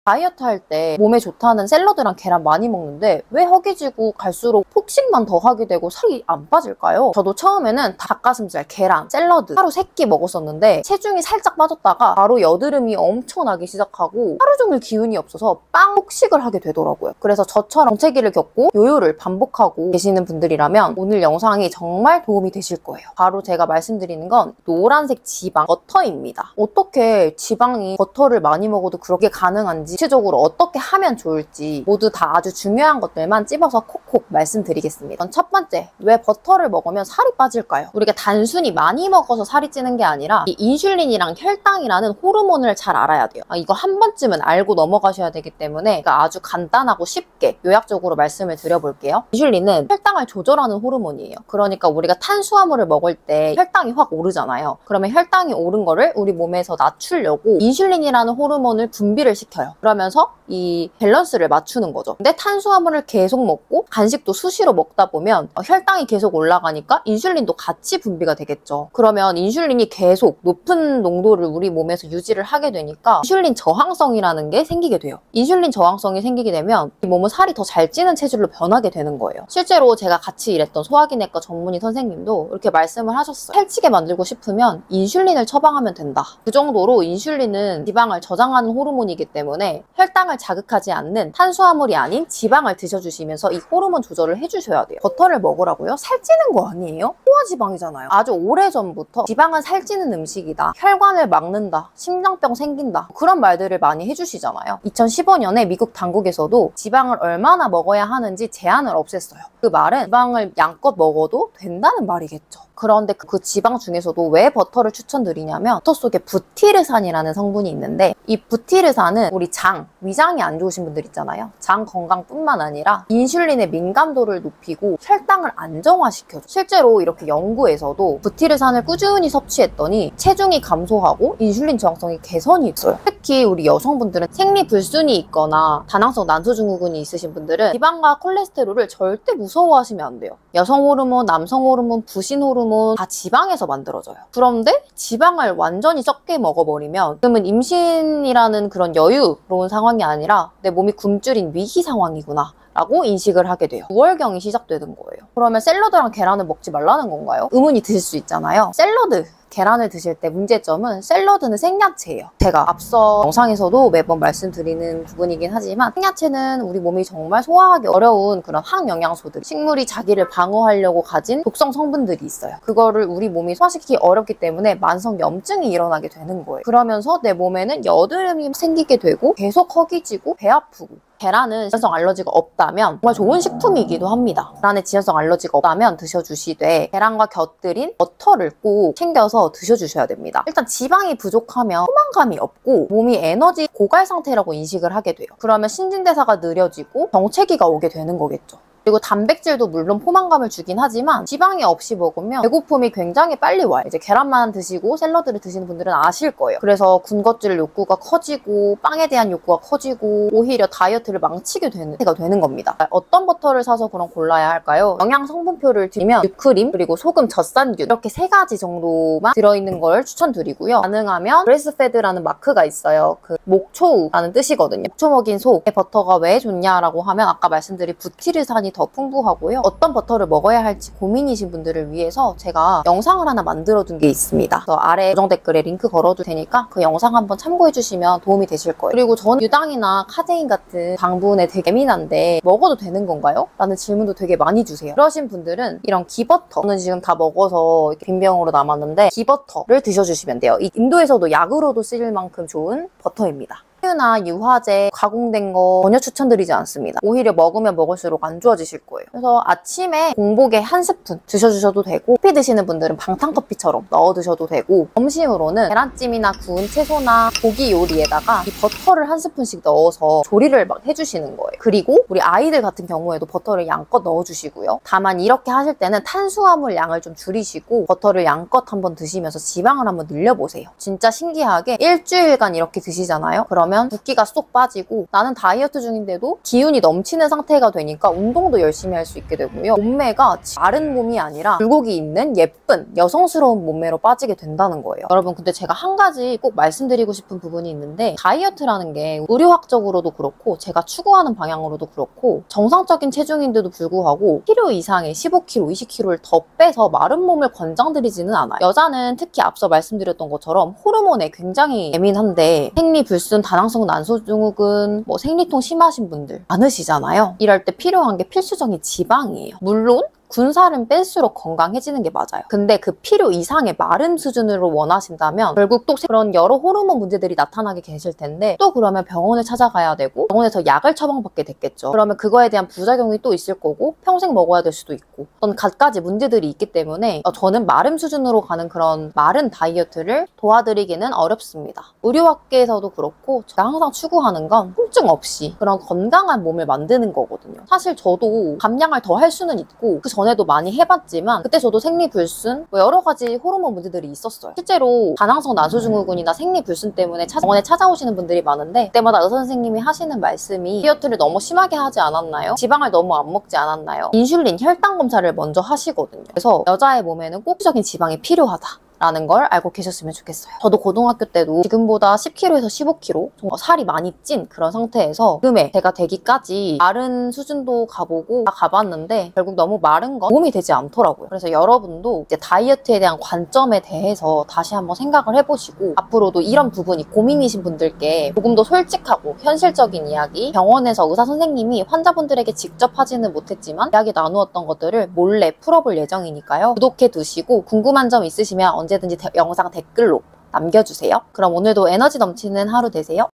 다이어트 할 때 몸에 좋다는 샐러드랑 계란 많이 먹는데 왜 허기지고 갈수록 폭식만 더 하게 되고 살이 안 빠질까요? 저도 처음에는 닭가슴살, 계란, 샐러드 하루 3끼 먹었었는데 체중이 살짝 빠졌다가 바로 여드름이 엄청나기 시작하고 하루 종일 기운이 없어서 빵 폭식을 하게 되더라고요. 그래서 저처럼 정체기를 겪고 요요를 반복하고 계시는 분들이라면 오늘 영상이 정말 도움이 되실 거예요. 바로 제가 말씀드리는 건 노란색 지방, 버터입니다. 어떻게 지방이 버터를 많이 먹어도 그렇게 가능한지, 구체적으로 어떻게 하면 좋을지 모두 다 아주 중요한 것들만 찝어서 콕콕 말씀드리겠습니다. 첫 번째, 왜 버터를 먹으면 살이 빠질까요? 우리가 단순히 많이 먹어서 살이 찌는 게 아니라 이 인슐린이랑 혈당이라는 호르몬을 잘 알아야 돼요. 이거 한 번쯤은 알고 넘어가셔야 되기 때문에 아주 간단하고 쉽게 요약적으로 말씀을 드려볼게요. 인슐린은 혈당을 조절하는 호르몬이에요. 그러니까 우리가 탄수화물을 먹을 때 혈당이 확 오르잖아요. 그러면 혈당이 오른 거를 우리 몸에서 낮추려고 인슐린이라는 호르몬을 분비를 시켜요. 그러면서 이 밸런스를 맞추는 거죠. 근데 탄수화물을 계속 먹고 간식도 수시로 먹다 보면 혈당이 계속 올라가니까 인슐린도 같이 분비가 되겠죠. 그러면 인슐린이 계속 높은 농도를 우리 몸에서 유지를 하게 되니까 인슐린 저항성이라는 게 생기게 돼요. 인슐린 저항성이 생기게 되면 이 몸은 살이 더 잘 찌는 체질로 변하게 되는 거예요. 실제로 제가 같이 일했던 소화기내과 전문의 선생님도 이렇게 말씀을 하셨어요. 살찌게 만들고 싶으면 인슐린을 처방하면 된다. 그 정도로 인슐린은 지방을 저장하는 호르몬이기 때문에 혈당을 자극하지 않는 탄수화물이 아닌 지방을 드셔주시면서 이 호르몬 조절을 해주셔야 돼요. 버터를 먹으라고요? 살찌는 거 아니에요? 소화지방이잖아요. 아주 오래전부터 지방은 살찌는 음식이다, 혈관을 막는다, 심장병 생긴다, 그런 말들을 많이 해주시잖아요. 2015년에 미국 당국에서도 지방을 얼마나 먹어야 하는지 제한을 없앴어요. 그 말은 지방을 양껏 먹어도 된다는 말이겠죠. 그런데 그 지방 중에서도 왜 버터를 추천드리냐면 버터 속에 부티르산이라는 성분이 있는데 이 부티르산은 우리 장, 위장이 안 좋으신 분들 있잖아요. 장 건강뿐만 아니라 인슐린의 민감도를 높이고 혈당을 안정화시켜줘. 실제로 이렇게 연구에서도 부티르산을 꾸준히 섭취했더니 체중이 감소하고 인슐린 저항성이 개선이 있어요. 특히 우리 여성분들은 생리불순이 있거나 다낭성 난소증후군이 있으신 분들은 지방과 콜레스테롤을 절대 무서워하시면 안 돼요. 여성 호르몬, 남성 호르몬, 부신 호르몬 다 지방에서 만들어져요. 그런데 지방을 완전히 적게 먹어버리면 지금은 임신이라는 그런 여유로운 상황이 아니라 내 몸이 굶주린 위기 상황이구나 라고 인식을 하게 돼요. 6월경이 시작되는 거예요. 그러면 샐러드랑 계란을 먹지 말라는 건가요? 의문이 드실 수 있잖아요. 샐러드, 계란을 드실 때 문제점은 샐러드는 생야채예요. 제가 앞서 영상에서도 매번 말씀드리는 부분이긴 하지만 생야채는 우리 몸이 정말 소화하기 어려운 그런 항영양소들, 식물이 자기를 방어하려고 가진 독성 성분들이 있어요. 그거를 우리 몸이 소화시키기 어렵기 때문에 만성 염증이 일어나게 되는 거예요. 그러면서 내 몸에는 여드름이 생기게 되고 계속 허기지고 배 아프고. 계란은 지연성 알러지가 없다면 정말 좋은 식품이기도 합니다. 계란에 지연성 알러지가 없다면 드셔주시되 계란과 곁들인 버터를 꼭 챙겨서 드셔주셔야 됩니다. 일단 지방이 부족하면 포만감이 없고 몸이 에너지 고갈 상태라고 인식을 하게 돼요. 그러면 신진대사가 느려지고 정체기가 오게 되는 거겠죠. 그리고 단백질도 물론 포만감을 주긴 하지만 지방이 없이 먹으면 배고픔이 굉장히 빨리 와요. 이제 계란만 드시고 샐러드를 드시는 분들은 아실 거예요. 그래서 군것질 욕구가 커지고 빵에 대한 욕구가 커지고 오히려 다이어트를 망치게 되는 겁니다. 어떤 버터를 사서 그럼 골라야 할까요? 영양 성분표를 드리면 유크림, 그리고 소금, 젖산균 이렇게 3가지 정도만 들어있는 걸 추천드리고요. 가능하면 브레스페드라는 마크가 있어요. 그 목초우라는 뜻이거든요. 목초 먹인 소의 버터가 왜 좋냐라고 하면 아까 말씀드린 부티르산이 더 풍부하고요. 어떤 버터를 먹어야 할지 고민이신 분들을 위해서 제가 영상을 하나 만들어둔 게 있습니다. 그래서 아래 고정 댓글에 링크 걸어둘 테니까 그 영상 한번 참고해주시면 도움이 되실 거예요. 그리고 전 유당이나 카제인 같은 당분에 되게 예민한데 먹어도 되는 건가요? 라는 질문도 되게 많이 주세요. 그러신 분들은 이런 기버터, 저는 지금 다 먹어서 빈병으로 남았는데 기버터를 드셔주시면 돼요. 이 인도에서도 약으로도 쓰일 만큼 좋은 버터입니다. 우유나 유화제, 가공된 거 전혀 추천드리지 않습니다. 오히려 먹으면 먹을수록 안 좋아지실 거예요. 그래서 아침에 공복에 1스푼 드셔주셔도 되고 커피 드시는 분들은 방탄커피처럼 넣어 드셔도 되고 점심으로는 계란찜이나 구운 채소나 고기 요리에다가 이 버터를 1스푼씩 넣어서 조리를 막 해주시는 거예요. 그리고 우리 아이들 같은 경우에도 버터를 양껏 넣어주시고요. 다만 이렇게 하실 때는 탄수화물 양을 좀 줄이시고 버터를 양껏 한번 드시면서 지방을 한번 늘려보세요. 진짜 신기하게 일주일간 이렇게 드시잖아요. 그러면 그러면 붓기가 쏙 빠지고 나는 다이어트 중인데도 기운이 넘치는 상태가 되니까 운동도 열심히 할 수 있게 되고요. 몸매가 마른 몸이 아니라 굴곡이 있는 예쁜 여성스러운 몸매로 빠지게 된다는 거예요. 여러분 근데 제가 한 가지 꼭 말씀드리고 싶은 부분이 있는데 다이어트라는 게 의료학적으로도 그렇고 제가 추구하는 방향으로도 그렇고 정상적인 체중인데도 불구하고 필요 이상의 15kg, 20kg를 더 빼서 마른 몸을 권장드리지는 않아요. 여자는 특히 앞서 말씀드렸던 것처럼 호르몬에 굉장히 예민한데 생리불순, 다낭성 난소증후군, 생리통 심하신 분들 많으시잖아요. 이럴 때 필요한 게 필수적인 지방이에요. 물론 군살은 뺄수록 건강해지는 게 맞아요. 근데 그 필요 이상의 마름 수준으로 원하신다면 결국 또 그런 여러 호르몬 문제들이 나타나게 계실 텐데 또 그러면 병원을 찾아가야 되고 병원에서 약을 처방받게 됐겠죠. 그러면 그거에 대한 부작용이 또 있을 거고 평생 먹어야 될 수도 있고 어떤 갖가지 문제들이 있기 때문에 저는 마름 수준으로 가는 그런 마른 다이어트를 도와드리기는 어렵습니다. 의료학계에서도 그렇고 제가 항상 추구하는 건 통증 없이 그런 건강한 몸을 만드는 거거든요. 사실 저도 감량을 더 할 수는 있고 그 전에도 많이 해봤지만 그때 저도 생리불순 여러 가지 호르몬 문제들이 있었어요. 실제로 다낭성 난소증후군이나 생리불순 때문에 병원에 찾아오시는 분들이 많은데 그때마다 의사 선생님이 하시는 말씀이 다이어트를 너무 심하게 하지 않았나요? 지방을 너무 안 먹지 않았나요? 인슐린 혈당 검사를 먼저 하시거든요. 그래서 여자의 몸에는 꼭지적인 지방이 필요하다 라는 걸 알고 계셨으면 좋겠어요. 저도 고등학교 때도 지금보다 10kg에서 15kg 살이 많이 찐 그런 상태에서 지금의 제가 되기까지 마른 수준도 가보고 다 가봤는데 결국 너무 마른 건 도움이 되지 않더라고요. 그래서 여러분도 이제 다이어트에 대한 관점에 대해서 다시 한번 생각을 해보시고 앞으로도 이런 부분이 고민이신 분들께 조금 더 솔직하고 현실적인 이야기 병원에서 의사 선생님이 환자분들에게 직접 하지는 못했지만 이야기 나누었던 것들을 몰래 풀어볼 예정이니까요. 구독해 두시고 궁금한 점 있으시면 언제든지 영상 댓글로 남겨주세요. 그럼 오늘도 에너지 넘치는 하루 되세요.